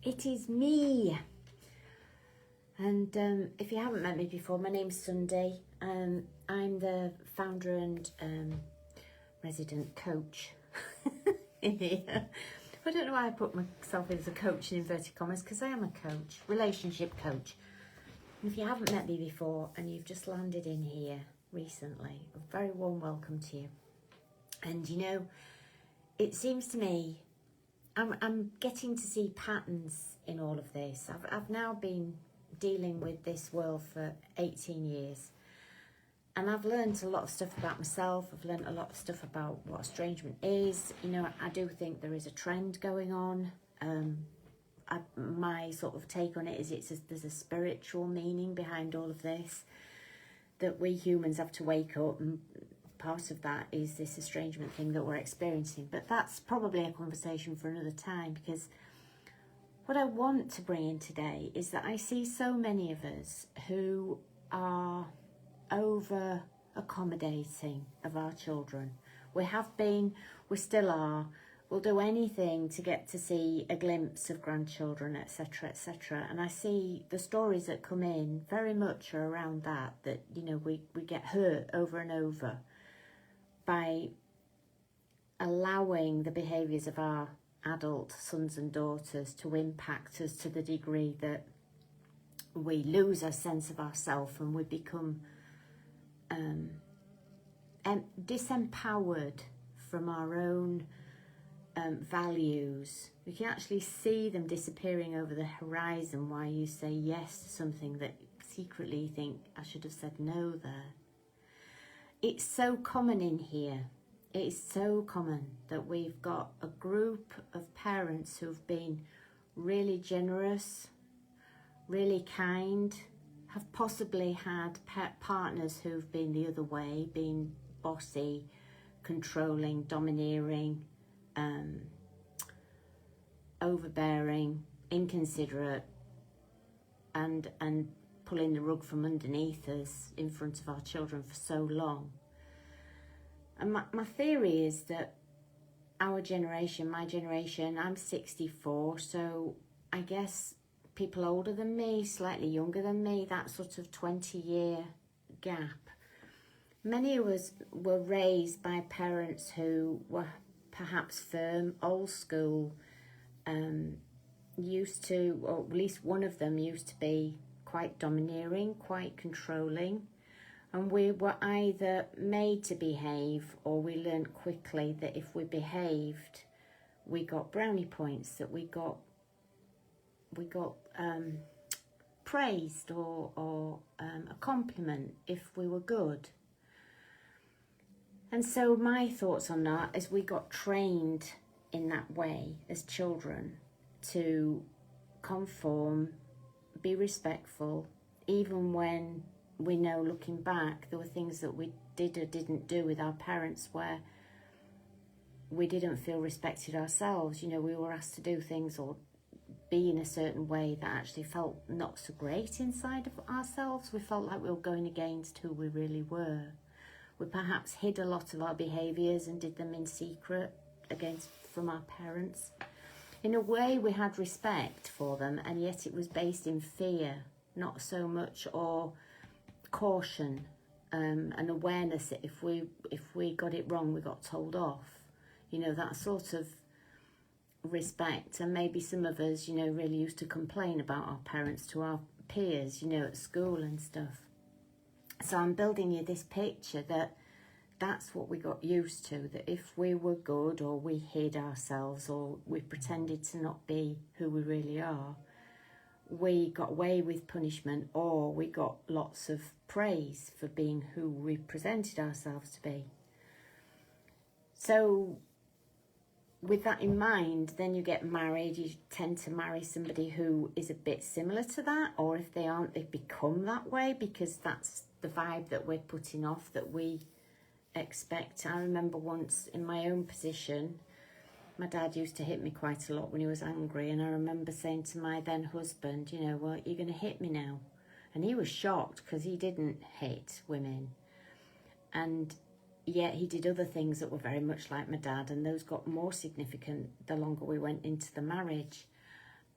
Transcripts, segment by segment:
It is me. And if you haven't met me before, my name's Sunday. I'm the founder and resident coach in here. I don't know why I put myself as a coach in inverted commas, because I am a coach, relationship coach. And if you haven't met me before and you've just landed in here recently, a very warm welcome to you. And you know, it seems to me I'm getting to see patterns in all of this. I've now been dealing with this world for 18 years. And I've learned a lot of stuff about myself. I've learned a lot of stuff about what estrangement is. You know, I do think there is a trend going on. My sort of take on it is there's a spiritual meaning behind all of this, that we humans have to wake up, and part of that is this estrangement thing that we're experiencing. But that's probably a conversation for another time, because what I want to bring in today is that I see so many of us who are over accommodating of our children. We have been, we still are. We'll do anything to get to see a glimpse of grandchildren, etc., etc. And I see the stories that come in very much are around that you know, we get hurt over and over by allowing the behaviours of our adult sons and daughters to impact us to the degree that we lose a sense of ourselves and we become disempowered from our own values. We can actually see them disappearing over the horizon while you say yes to something that secretly you think, I should have said no there. It's so common in here. It is so common that we've got a group of parents who've been really generous, really kind, have possibly had partners who've been the other way, been bossy, controlling, domineering, overbearing, inconsiderate, and pulling the rug from underneath us in front of our children for so long. And my theory is that our generation, my generation, I'm 64, so I guess people older than me, slightly younger than me, that sort of 20-year gap. Many of us were raised by parents who were perhaps firm, old school, used to, or at least one of them used to be quite domineering, quite controlling. And we were either made to behave, or we learned quickly that if we behaved, we got brownie points, that we got praised or a compliment if we were good. And so my thoughts on that is we got trained in that way as children to conform, be respectful, even when we know, looking back, there were things that we did or didn't do with our parents where we didn't feel respected ourselves. You know, we were asked to do things or be in a certain way that actually felt not so great inside of ourselves. We felt like we were going against who we really were. We perhaps hid a lot of our behaviours and did them in secret from our parents. In a way, we had respect for them, and yet it was based in fear, not so much, or caution, an awareness that if we got it wrong, we got told off. You know, that sort of respect. And maybe some of us, you know, really used to complain about our parents to our peers, you know, at school and stuff. So I'm building you this picture that that's what we got used to, that if we were good, or we hid ourselves, or we pretended to not be who we really are, we got away with punishment, or we got lots of praise for being who we presented ourselves to be. So with that in mind, then you get married, you tend to marry somebody who is a bit similar to that, or if they aren't, they become that way, because that's the vibe that we're putting off, that we expect. I remember once in my own position, my dad used to hit me quite a lot when he was angry, and I remember saying to my then husband, you know, well, you're going to hit me now. And he was shocked, because he didn't hit women. And yet he did other things that were very much like my dad, and those got more significant the longer we went into the marriage.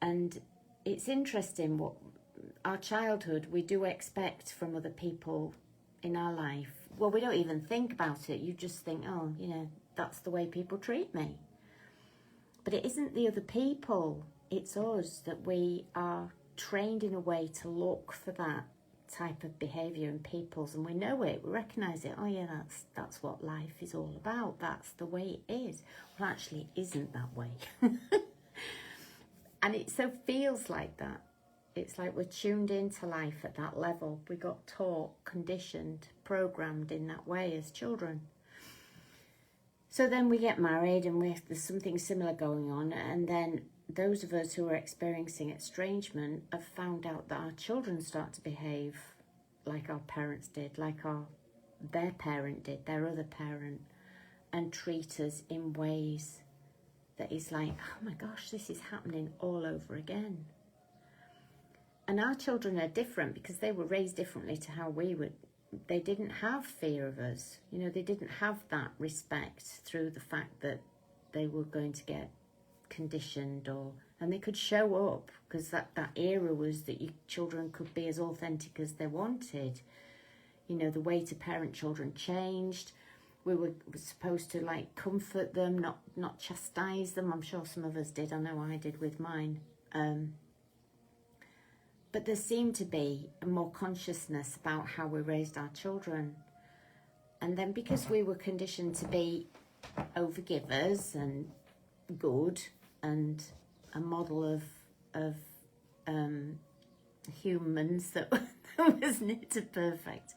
And it's interesting what our childhood, we do expect from other people in our life. Well, we don't even think about it. You just think, oh, you know, that's the way people treat me. But it isn't the other people, it's us, that we are trained in a way to look for that type of behaviour in people's, and we know it, we recognise it. Oh yeah, that's what life is all about, that's the way it is. Well, actually it isn't that way. And it so feels like that. It's like we're tuned into life at that level. We got taught, conditioned, programmed in that way as children. So then we get married and there's something similar going on, and then those of us who are experiencing estrangement have found out that our children start to behave like our parents did, like their parent did, their other parent, and treat us in ways that is like, oh my gosh, this is happening all over again. And our children are different because they were raised differently to how we would. They didn't have fear of us. You know, they didn't have that respect through the fact that they were going to get conditioned, and they could show up, because that era was that children could be as authentic as they wanted. You know, the way to parent children changed. We were supposed to like comfort them, not chastise them. I'm sure some of us did. I know I did with mine. But there seemed to be a more consciousness about how we raised our children. And then because we were conditioned to be overgivers and good and a model of humans that was near to perfect.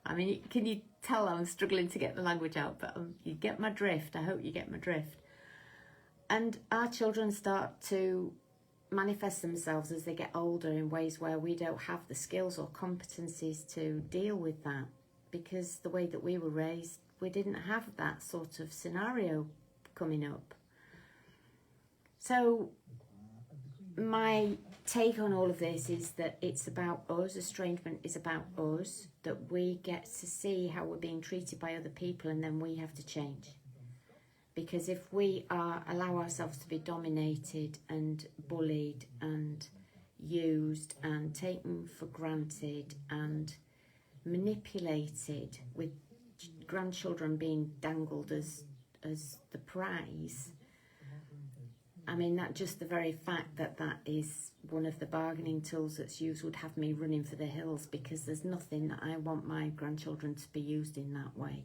I mean, can you tell I'm struggling to get the language out, but you get my drift. I hope you get my drift. And our children start to manifest themselves as they get older in ways where we don't have the skills or competencies to deal with that, because the way that we were raised, we didn't have that sort of scenario coming up. So my take on all of this is that it's about us. Estrangement is about us, that we get to see how we're being treated by other people, and then we have to change. Because if we allow ourselves to be dominated and bullied and used and taken for granted and manipulated, with grandchildren being dangled as the prize, I mean, that just the very fact that is one of the bargaining tools that's used would have me running for the hills, because there's nothing that I want my grandchildren to be used in that way,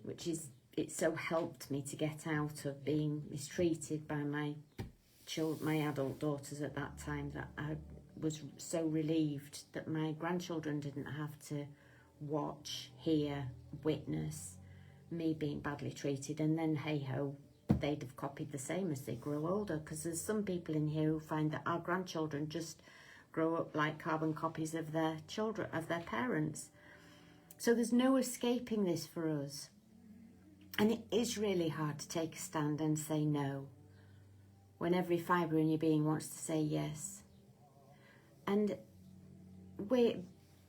which is, it so helped me to get out of being mistreated by my adult daughters at that time, that I was so relieved that my grandchildren didn't have to watch, hear, witness me being badly treated, and then hey ho, they'd have copied the same as they grow older. Because there's some people in here who find that our grandchildren just grow up like carbon copies of their children, of their parents. So there's no escaping this for us. And it is really hard to take a stand and say no, when every fibre in your being wants to say yes. And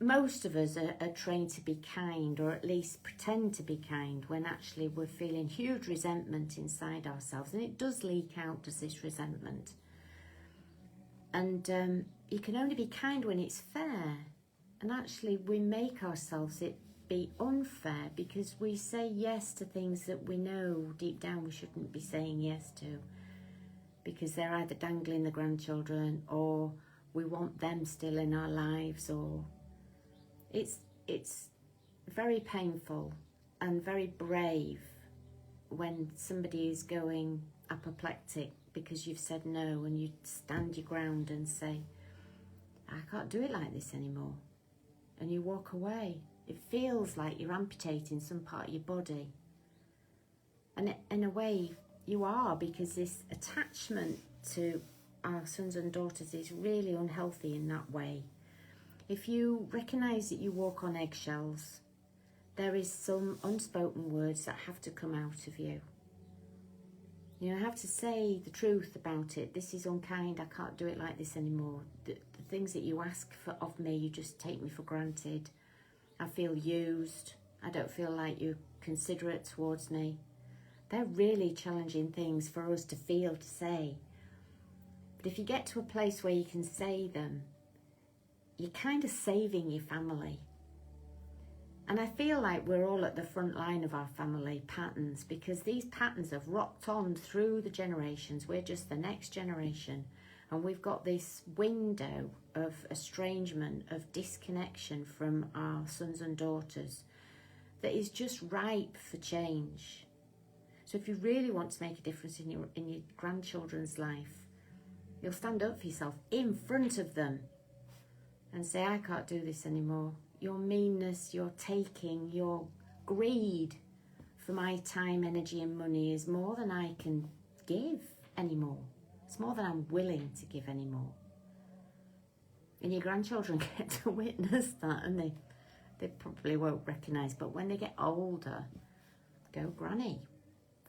most of us are trained to be kind, or at least pretend to be kind, when actually we're feeling huge resentment inside ourselves. And it does leak out as this resentment. And you can only be kind when it's fair. And actually we make ourselves it be unfair, because we say yes to things that we know deep down we shouldn't be saying yes to, because they're either dangling the grandchildren, or we want them still in our lives, or it's very painful and very brave when somebody is going apoplectic because you've said no, and you stand your ground and say, I can't do it like this anymore, and you walk away. It feels like you're amputating some part of your body, and in a way you are, because this attachment to our sons and daughters is really unhealthy in that way. If you recognise that you walk on eggshells, there is some unspoken words that have to come out of you. You have to say the truth about it. This is unkind, I can't do it like this anymore. The things that you ask of me, you just take me for granted. I feel used, I don't feel like you're considerate towards me. They're really challenging things for us to feel, to say. But if you get to a place where you can say them, you're kind of saving your family. And I feel like we're all at the front line of our family patterns, because these patterns have rocked on through the generations. We're just the next generation. And we've got this window of estrangement, of disconnection from our sons and daughters that is just ripe for change. So if you really want to make a difference in your grandchildren's life, you'll stand up for yourself in front of them and say, I can't do this anymore. Your meanness, your taking, your greed for my time, energy and money is more than I can give anymore. It's more than I'm willing to give anymore. And your grandchildren get to witness that, and they probably won't recognise, but when they get older, go granny,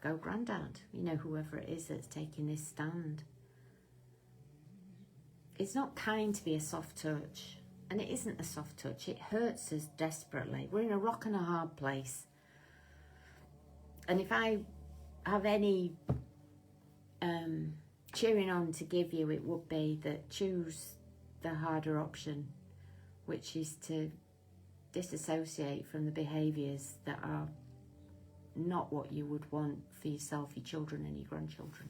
go granddad, you know, whoever it is that's taking this stand. It's not kind to be a soft touch, and it isn't a soft touch. It hurts us desperately. We're in a rock and a hard place. And if I have any cheering on to give you, it would be that choose the harder option, which is to disassociate from the behaviours that are not what you would want for yourself, your children and your grandchildren.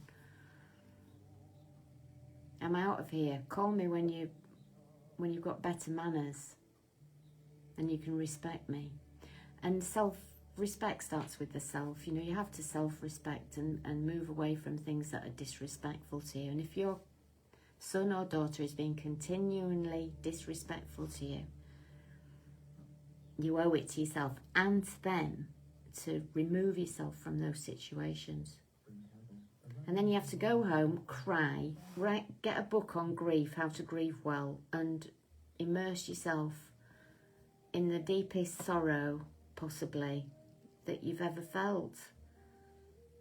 I'm out of here. Call me when you've got better manners and you can respect me. And self-respect starts with the self. You know, you have to self-respect and move away from things that are disrespectful to you. And if your son or daughter is being continually disrespectful to you, you owe it to yourself and to them to remove yourself from those situations. And then you have to go home, cry, get a book on grief, how to grieve well, and immerse yourself in the deepest sorrow, possibly, that you've ever felt.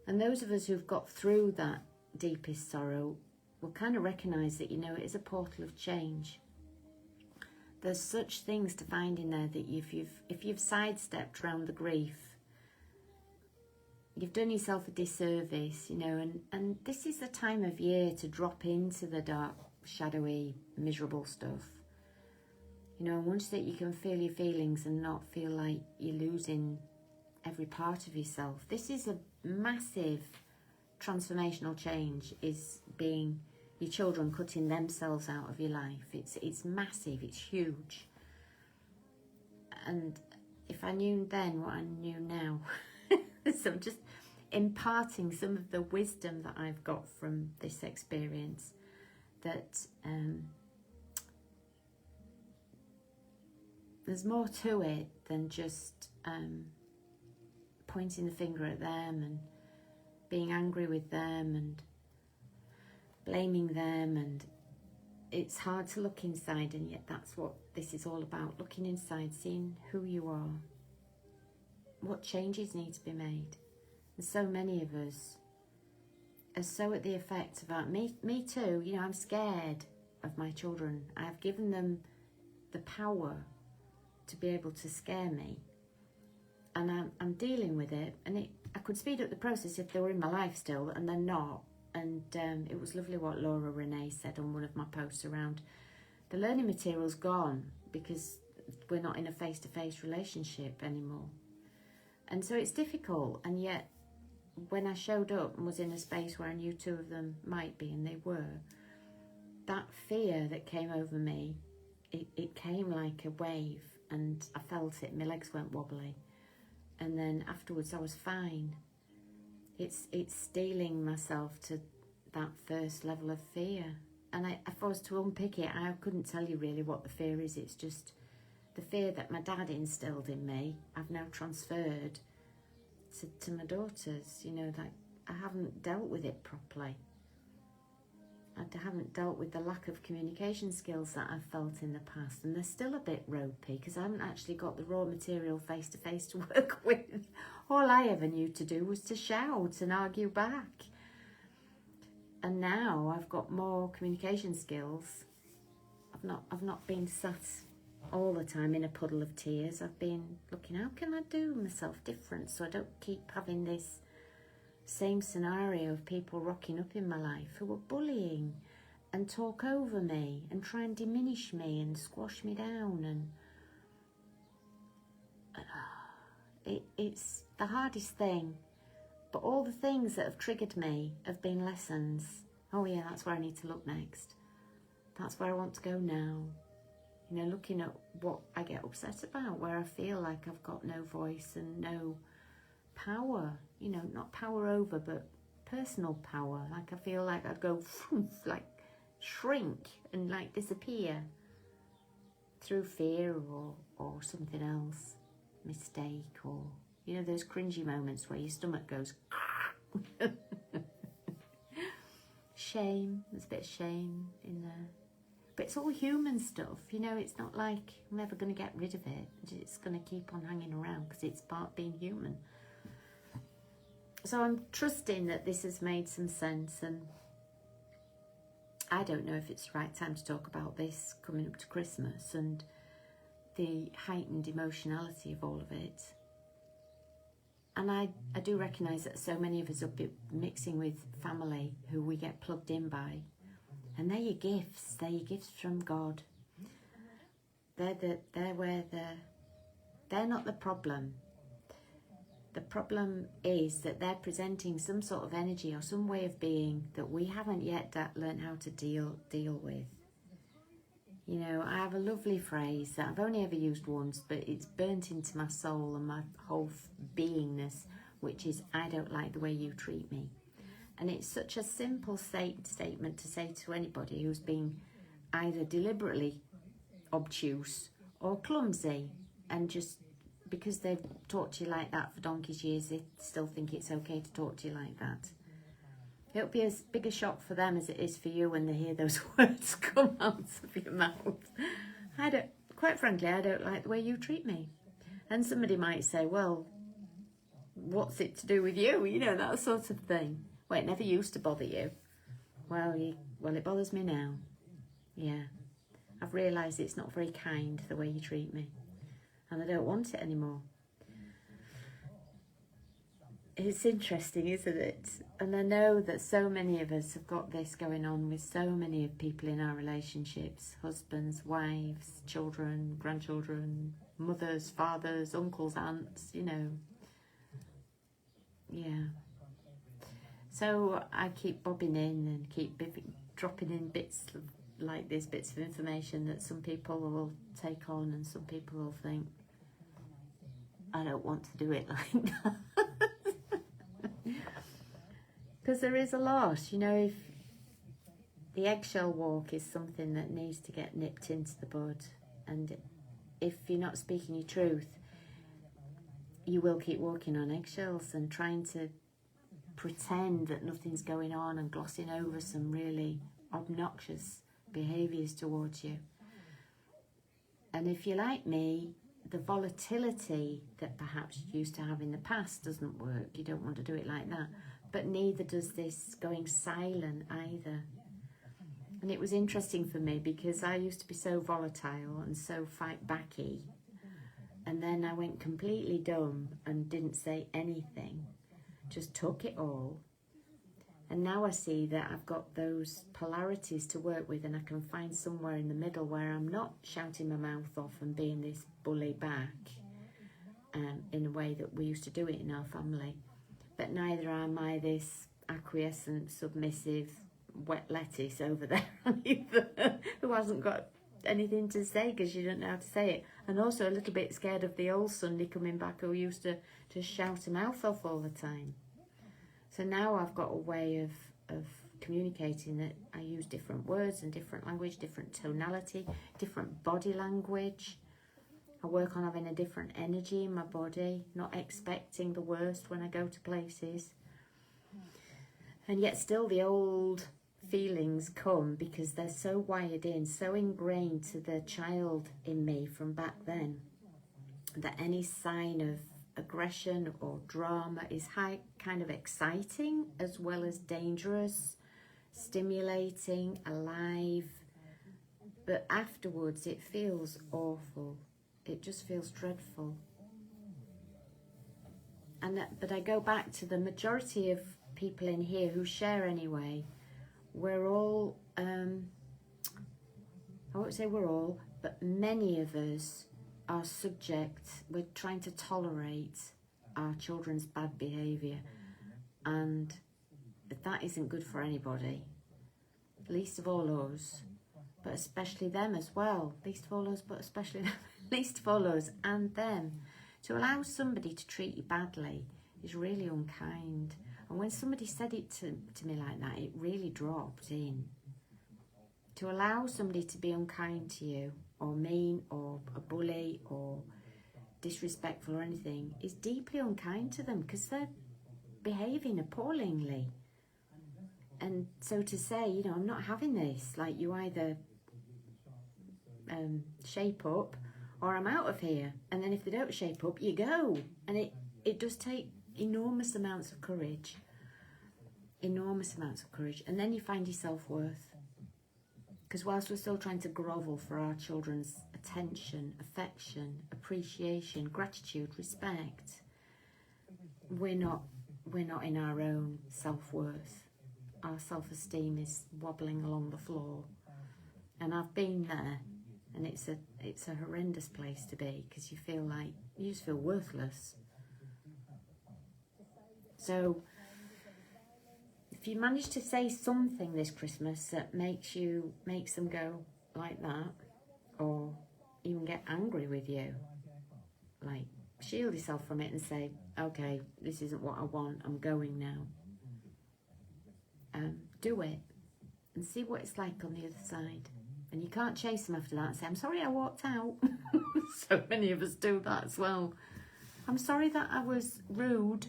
And those of us who've got through that deepest sorrow will kind of recognise that, you know, it is a portal of change. There's such things to find in there that if you've sidestepped around the grief, you've done yourself a disservice, you know, and this is the time of year to drop into the dark, shadowy, miserable stuff. You know, once that you can feel your feelings and not feel like you're losing every part of yourself. This is a massive transformational change, is being your children cutting themselves out of your life. It's massive, it's huge. And if I knew then what I knew now, so I'm just imparting some of the wisdom that I've got from this experience, that there's more to it than just pointing the finger at them and being angry with them and blaming them. And it's hard to look inside, and yet that's what this is all about, looking inside, seeing who you are, what changes need to be made. And so many of us are so at the effect about me too, you know, I'm scared of my children. I have given them the power to be able to scare me, and I'm dealing with it, and I could speed up the process if they were in my life still, and they're not. And it was lovely what Laura Renee said on one of my posts around the learning material's gone because we're not in a face-to-face relationship anymore. And so it's difficult, and yet when I showed up and was in a space where I knew two of them might be, and they were, that fear that came over me, it came like a wave, and I felt it, my legs went wobbly. And then afterwards I was fine. It's steeling myself to that first level of fear. And if I was to unpick it, I couldn't tell you really what the fear is. It's just the fear that my dad instilled in me, I've now transferred to my daughters. You know, that I haven't dealt with it properly. I haven't dealt with the lack of communication skills that I've felt in the past, and they're still a bit ropey because I haven't actually got the raw material face-to-face to work with. All I ever knew to do was to shout and argue back. And now I've got more communication skills. I've not been sat all the time in a puddle of tears. I've been looking, how can I do myself different so I don't keep having this same scenario of people rocking up in my life who are bullying and talk over me and try and diminish me and squash me down. And it's the hardest thing. But all the things that have triggered me have been lessons. Oh yeah, that's where I need to look next. That's where I want to go now. You know, looking at what I get upset about, where I feel like I've got no voice and no power. You know, not power over, but personal power. Like I feel like I'd go, like shrink and like disappear through fear or something else, mistake, or, you know, those cringy moments where your stomach goes shame. There's a bit of shame in there. But it's all human stuff, you know. It's not like I'm ever going to get rid of it. It's going to keep on hanging around because it's part being human. So I'm trusting that this has made some sense, and I don't know if it's the right time to talk about this coming up to Christmas and the heightened emotionality of all of it. And I do recognise that so many of us are mixing with family who we get plugged in by. And they're your gifts. They're your gifts from God. They're not the problem. The problem is that they're presenting some sort of energy or some way of being that we haven't yet learned how to deal with. You know, I have a lovely phrase that I've only ever used once, but it's burnt into my soul and my whole beingness, which is, I don't like the way you treat me. And it's such a simple statement to say to anybody who's been either deliberately obtuse or clumsy, and just because they've talked to you like that for donkey's years, they still think it's okay to talk to you like that. It'll be as big a shock for them as it is for you when they hear those words come out of your mouth. Quite frankly, I don't like the way you treat me. And somebody might say, well, what's it to do with you? You know, that sort of thing. Well, it never used to bother you. Well, it bothers me now. Yeah. I've realised it's not very kind, the way you treat me. And I don't want it anymore. It's interesting, isn't it? And I know that so many of us have got this going on with so many of people in our relationships. Husbands, wives, children, grandchildren, mothers, fathers, uncles, aunts, you know. Yeah. So I keep bobbing in and keep dropping in bits like this, bits of information that some people will take on and some people will think, I don't want to do it like that. Because there is a lot, you know, if the eggshell walk is something that needs to get nipped into the bud, and if you're not speaking your truth, you will keep walking on eggshells and trying to pretend that nothing's going on and glossing over some really obnoxious behaviours towards you. And if you're like me, the volatility that perhaps you used to have in the past doesn't work. You don't want to do it like that. But neither does this going silent either. And it was interesting for me because I used to be so volatile and so fight-backy. And then I went completely dumb and didn't say anything. Just took it all. And now I see that I've got those polarities to work with, and I can find somewhere in the middle where I'm not shouting my mouth off and being this bully back in a way that we used to do it in our family. But neither am I this acquiescent, submissive, wet lettuce over there either, who hasn't got anything to say because you don't know how to say it. And also a little bit scared of the old Sunday coming back who used to just shout her mouth off all the time. So now I've got a way of communicating that I use different words and different language, different tonality, different body language. I work on having a different energy in my body, not expecting the worst when I go to places. And yet still the old feelings come because they're so wired in, so ingrained to the child in me from back then, that any sign of aggression or drama is kind of exciting as well as dangerous, stimulating, alive. But afterwards it feels awful. It just feels dreadful. But I go back to the majority of people in here who share anyway. We're all I won't say we're all, but many of us are subject, we're trying to tolerate our children's bad behaviour, and that isn't good for anybody, least of all us, but especially them as well, least of all us, but especially them, least of all us and them. To allow somebody to treat you badly is really unkind, and when somebody said it to me like that, it really dropped in. To allow somebody to be unkind to you, or mean, or a bully, or disrespectful or anything, is deeply unkind to them, because they're behaving appallingly. And so to say, you know, I'm not having this, like, you either shape up or I'm out of here. And then if they don't shape up, you go. And it does take enormous amounts of courage. Enormous amounts of courage. And then you find your self-worth. Because whilst we're still trying to grovel for our children's attention, affection, appreciation, gratitude, respect, we're not in our own self-worth. Our self-esteem is wobbling along the floor. And I've been there, and it's a horrendous place to be, because you just feel worthless. So if you manage to say something this Christmas that makes them go like that, or even get angry with you, like, shield yourself from it and say, okay, this isn't what I want, I'm going now. Do it and see what it's like on the other side. And you can't chase them after that and say, I'm sorry I walked out. So many of us do that as well. I'm sorry that I was rude.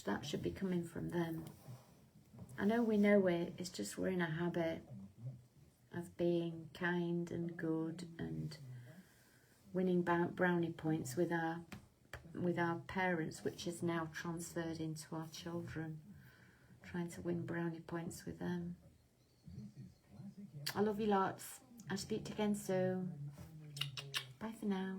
That should be coming from them. I know we know it, it's just we're in a habit of being kind and good and winning brownie points with our parents, which is now transferred into our children, trying to win brownie points with them. I love you lots. I'll speak to you again soon. Bye for now.